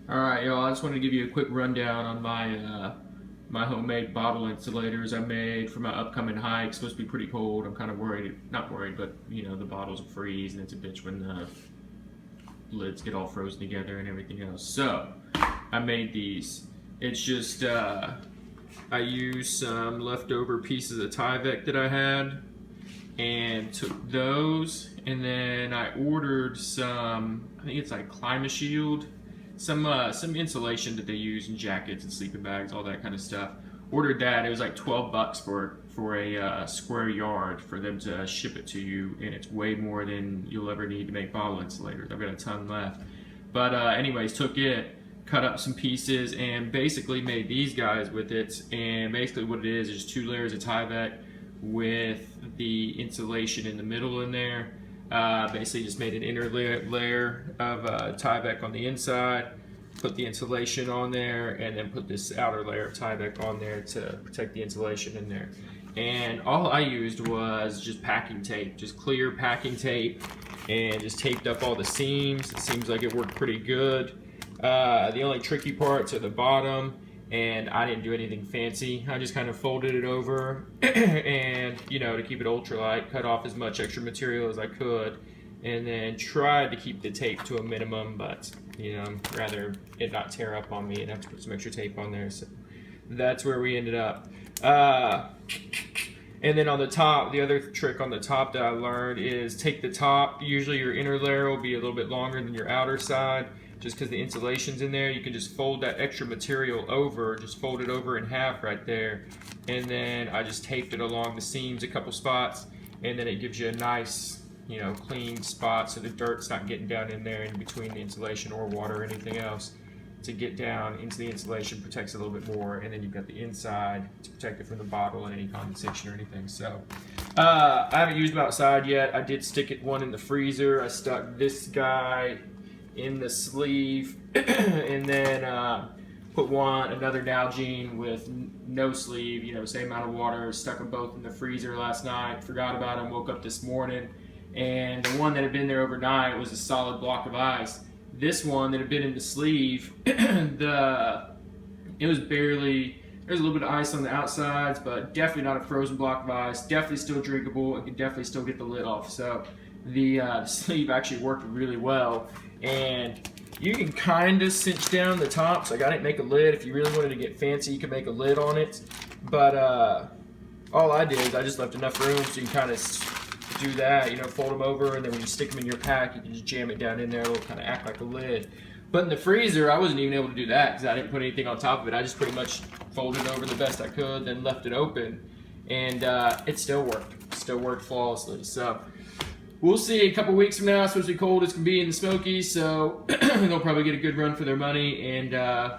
Alright, y'all, I just wanted to give you a quick rundown on my homemade bottle insulators I made for my upcoming hike. It's supposed to be pretty cold. I'm kind of worried, not worried, but you know, the bottles will freeze and it's a bitch when the lids get all frozen together and everything else. So, I made these. It's just, I used some leftover pieces of Tyvek that I had and took those, and then I ordered some, I think it's like Climate Shield, some insulation that they use in jackets and sleeping bags, all that kind of stuff. Ordered that. It was like 12 bucks for a square yard for them to ship it to you, and it's way more than you'll ever need to make bottle insulators. I've got a ton left. But anyways, took it, cut up some pieces, and basically made these guys with it. And basically what it is 2 layers of Tyvek with the insulation in the middle in there. Basically just made an inner layer of Tyvek on the inside, put the insulation on there, and then put this outer layer of Tyvek on there to protect the insulation in there. And all I used was just packing tape, just clear packing tape, and just taped up all the seams. It seems like it worked pretty good. The only tricky parts are the bottom, and I didn't do anything fancy. I just kind of folded it over and, you know, to keep it ultralight, cut off as much extra material as I could, and then tried to keep the tape to a minimum, but, you know, rather it not tear up on me and have to put some extra tape on there. So that's where we ended up. And then on the top, the other trick on the top that I learned is take the top. Usually your inner layer will be a little bit longer than your outer side, just because the insulation's in there. You can just fold that extra material over, just fold it over in half right there. And then I just taped it along the seams a couple spots, and then it gives you a nice, you know, clean spot so the dirt's not getting down in there in between the insulation or water or anything else. To get down into the insulation protects it a little bit more, and then you've got the inside to protect it from the bottle and any condensation or anything. So I haven't used them outside yet. I did stick one in the freezer. I stuck this guy in the sleeve and then put another Nalgene with no sleeve, you know, same amount of water. Stuck them both in the freezer last night, forgot about them, woke up this morning, and the one that had been there overnight was a solid block of ice. This one that had been in the sleeve, it was barely, there's a little bit of ice on the outsides, but definitely not a frozen block of ice, definitely still drinkable, and can definitely still get the lid off. So the sleeve actually worked really well, and you can kind of cinch down the tops. Like, I didn't make a lid. If you really wanted to get fancy, you could make a lid on it, but all I did is I just left enough room so you can kind of do that, you know, fold them over, and then when you stick them in your pack, you can just jam it down in there. It'll kind of act like a lid. But in the freezer, I wasn't even able to do that because I didn't put anything on top of it. I just pretty much folded it over the best I could, then left it open, and it still worked. Still worked flawlessly. So we'll see. A couple weeks from now, it's supposed to be cold as can be in the Smokies, so they'll probably get a good run for their money, and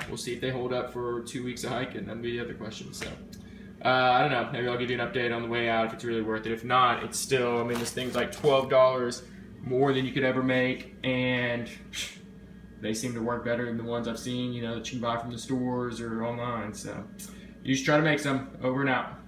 we'll see if they hold up for 2 weeks of hiking. That'll be the other question. So I don't know. Maybe I'll give you an update on the way out if it's really worth it. If not, it's still, I mean, this thing's like $12 more than you could ever make, and they seem to work better than the ones I've seen, you know, that you can buy from the stores or online. So you just try to make some. Over and out.